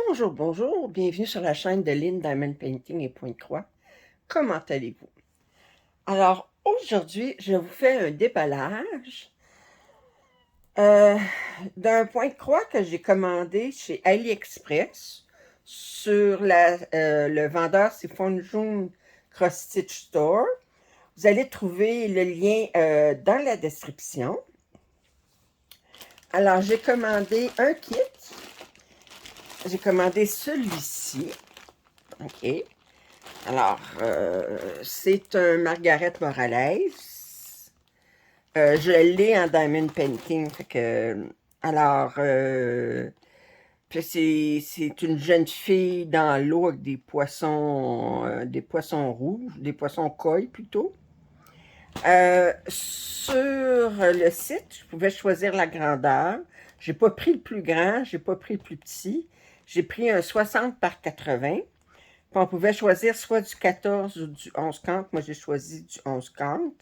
Bonjour, bonjour, bienvenue sur la chaîne de Lynn Diamond Painting et Pointe-Croix. Comment allez-vous? Alors, aujourd'hui, je vous fais un déballage euh, d'un Pointe-Croix que j'ai commandé chez AliExpress sur le vendeur c'est Fonjun Cross Stitch Store. Vous allez trouver le lien dans la description. Alors, j'ai commandé un kit. J'ai commandé celui-ci. OK. Alors, c'est un Margaret Morales. Je l'ai en Diamond Painting. Fait que, alors, puis c'est une jeune fille dans l'eau avec des poissons rouges, des poissons koi plutôt. Sur le site, je pouvais choisir la grandeur. J'ai pas pris le plus grand, j'ai pas pris le plus petit. J'ai pris un 60 par 80. Puis on pouvait choisir soit du 14 ou du 11,50. Moi, j'ai choisi du 11,50.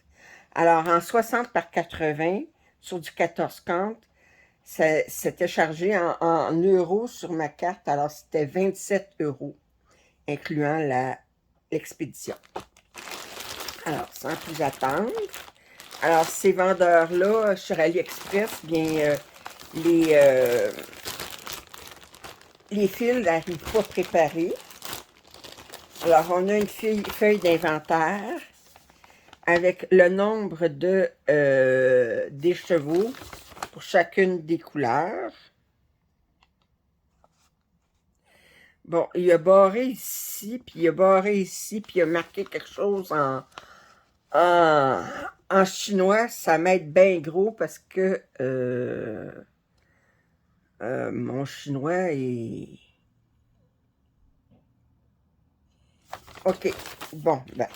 Alors, en 60 par 80, sur du 14,50, c'était chargé en euros sur ma carte. Alors, c'était 27 euros, incluant l'expédition. Alors, sans plus attendre. Alors, ces vendeurs-là, sur AliExpress, bien, les fils n'arrivent pas préparés. Alors, on a une feuille d'inventaire avec le nombre des chevaux pour chacune des couleurs. Bon, il a barré ici, puis il a barré ici, puis il a marqué quelque chose en chinois. Ça m'aide bien gros parce que mon chinois est... OK, bon, ben,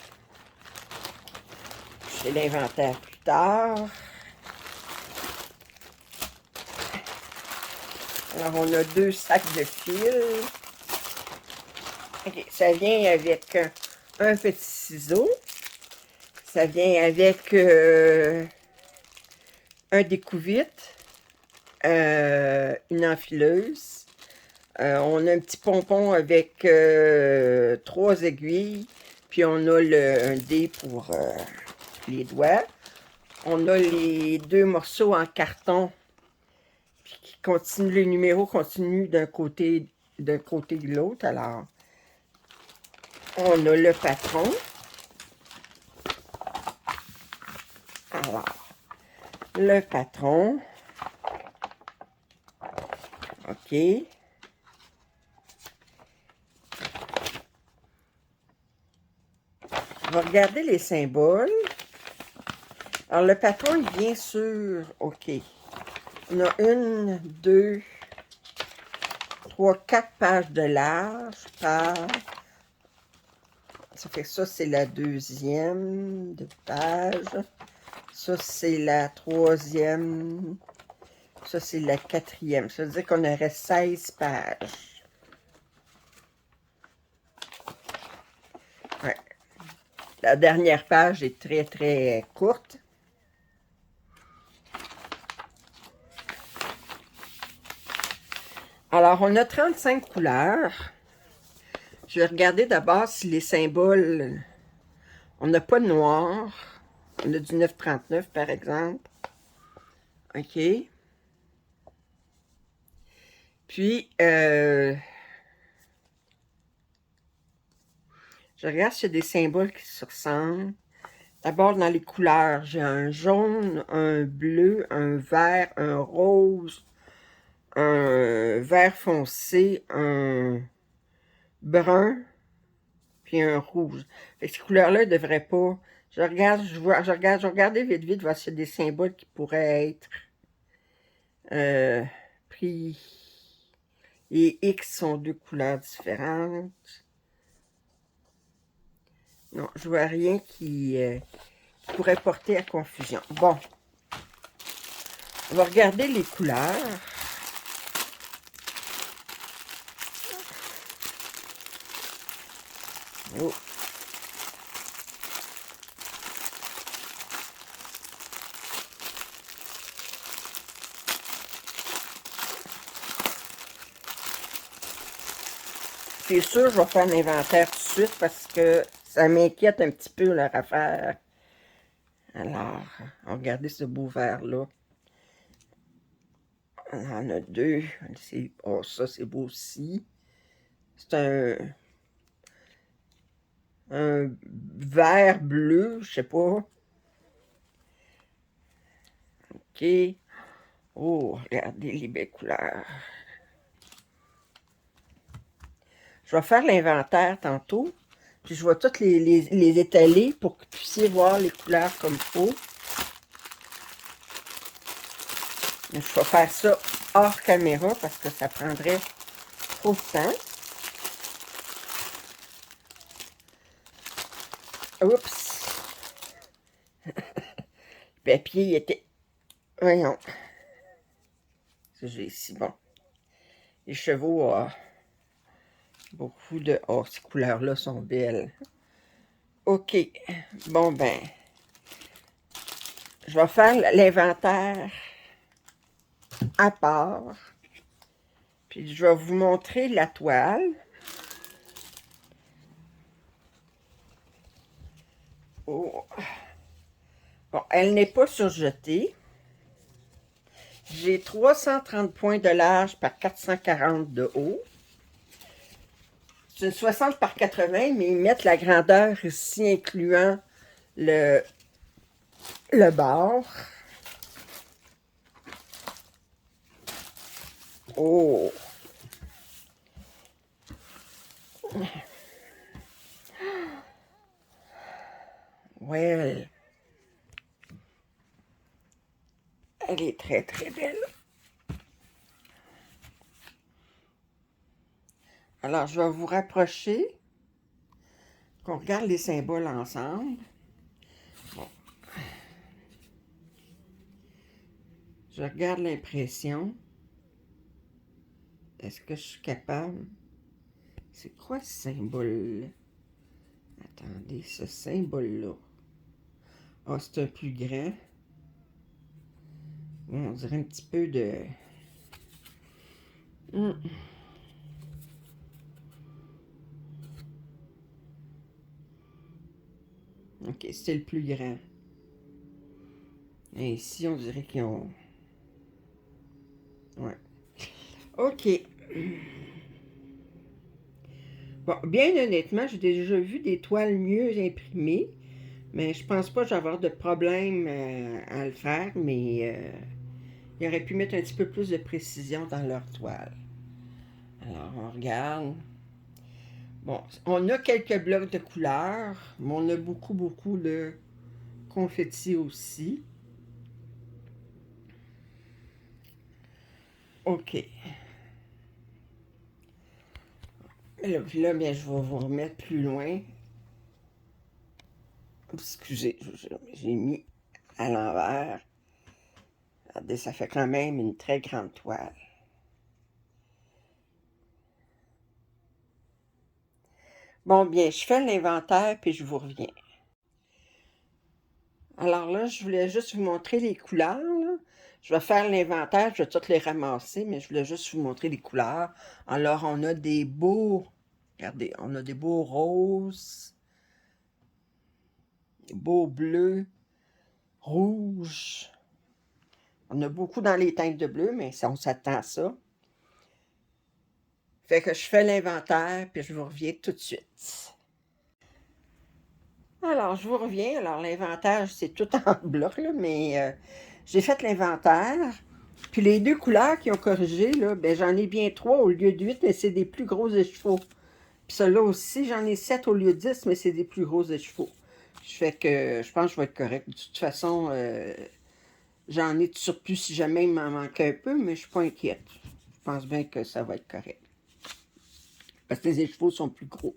j'ai l'inventaire plus tard. Alors, on a 2 sacs de fil. OK, ça vient avec un petit ciseau. Ça vient avec un découvite, une enfileuse. On a un petit pompon avec 3 aiguilles. Puis on a un dé pour les doigts. On a les 2 morceaux en carton qui continuent, les numéros continuent d'un côté de l'autre. Alors, on a le patron. Alors, le patron. OK. On va regarder les symboles. Alors, le patron, il vient sur... OK. On a 1, 2, 3, 4 pages de large par... Ça fait que ça, c'est la deuxième de page. Ça, c'est la troisième. Ça, c'est la quatrième. Ça veut dire qu'on aurait 16 pages. Ouais. La dernière page est très, très courte. Alors, on a 35 couleurs. Je vais regarder d'abord si les symboles... On n'a pas de noir. On a du 9,39 par exemple. OK. Puis, je regarde s'il y a des symboles qui se ressemblent. D'abord, dans les couleurs, j'ai un jaune, un bleu, un vert, un rose, un vert foncé, un brun, puis un rouge. Fait que ces couleurs-là ne devraient pas... Je regarde, je vais regarder vite, vite, voir s'il y a des symboles qui pourraient être pris. Les X sont 2 couleurs différentes. Non, je vois rien qui pourrait porter à confusion. Bon, on va regarder les couleurs. Oh. C'est sûr, je vais faire l'inventaire tout de suite parce que ça m'inquiète un petit peu leur affaire. Alors, regardez ce beau verre-là. On en a deux. Oh, ça, c'est beau aussi. C'est un vert bleu, je sais pas. OK. Oh, regardez les belles couleurs. Je vais faire l'inventaire tantôt. Puis je vais toutes les étaler pour que vous puissiez voir les couleurs comme il faut. Mais je vais faire ça hors caméra parce que ça prendrait trop de temps. Oups! Le papier il était... Voyons. Ça, j'ai ici, bon. Les chevaux, beaucoup de... Oh, ces couleurs-là sont belles. OK. Bon, ben... Je vais faire l'inventaire à part. Puis je vais vous montrer la toile. Oh. Bon, elle n'est pas surjetée. J'ai 330 points de large par 440 de haut. C'est une 60 par 80, mais ils mettent la grandeur ici, incluant le bord. Oh! Well! Elle est très, très belle. Alors, je vais vous rapprocher, qu'on regarde les symboles ensemble. Bon. Je regarde l'impression. Est-ce que je suis capable? C'est quoi ce symbole-là? Attendez, ce symbole-là. Ah, c'est un plus grand. On dirait un petit peu de... OK, c'est le plus grand. Et ici, on dirait qu'ils ont... Ouais. OK. Bon, bien honnêtement, j'ai déjà vu des toiles mieux imprimées, mais je pense pas que j'aurai de problème à le faire, mais ils auraient pu mettre un petit peu plus de précision dans leur toile. Alors, on regarde. Bon, on a quelques blocs de couleurs, mais on a beaucoup, beaucoup de confetti aussi. OK. Là, bien, je vais vous remettre plus loin. Excusez, j'ai mis à l'envers. Regardez, ça fait quand même une très grande toile. Bon, bien, je fais l'inventaire, puis je vous reviens. Alors là, je voulais juste vous montrer les couleurs, là. Je vais faire l'inventaire, je vais toutes les ramasser, mais je voulais juste vous montrer les couleurs. Alors, on a des beaux... Regardez, on a des beaux roses, des beaux bleus, rouges. On a beaucoup dans les teintes de bleu, mais on s'attend à ça. Fait que je fais l'inventaire, puis je vous reviens tout de suite. Alors, je vous reviens. Alors, l'inventaire, c'est tout en bloc, là, mais j'ai fait l'inventaire. Puis les deux couleurs qui ont corrigé, là, ben, j'en ai bien 3 au lieu de 8, mais c'est des plus gros écheveaux. Puis ceux-là aussi, j'en ai 7 au lieu de 10, mais c'est des plus gros écheveaux. Je fais que je pense que je vais être correct. De toute façon, j'en ai de surplus si jamais il m'en manque un peu, mais je suis pas inquiète. Je pense bien que ça va être correct. Parce que les écheveaux sont plus gros.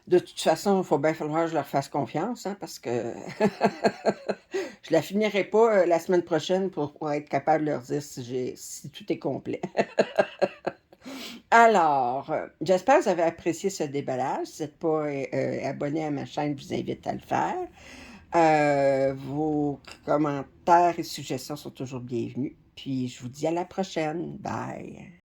De toute façon, il faut bien falloir que je leur fasse confiance, hein, parce que je la finirai pas la semaine prochaine pour être capable de leur dire si tout est complet. Alors, j'espère que vous avez apprécié ce déballage. Si vous n'êtes pas abonné à ma chaîne, je vous invite à le faire. Vos commentaires et suggestions sont toujours bienvenus. Puis, je vous dis à la prochaine. Bye!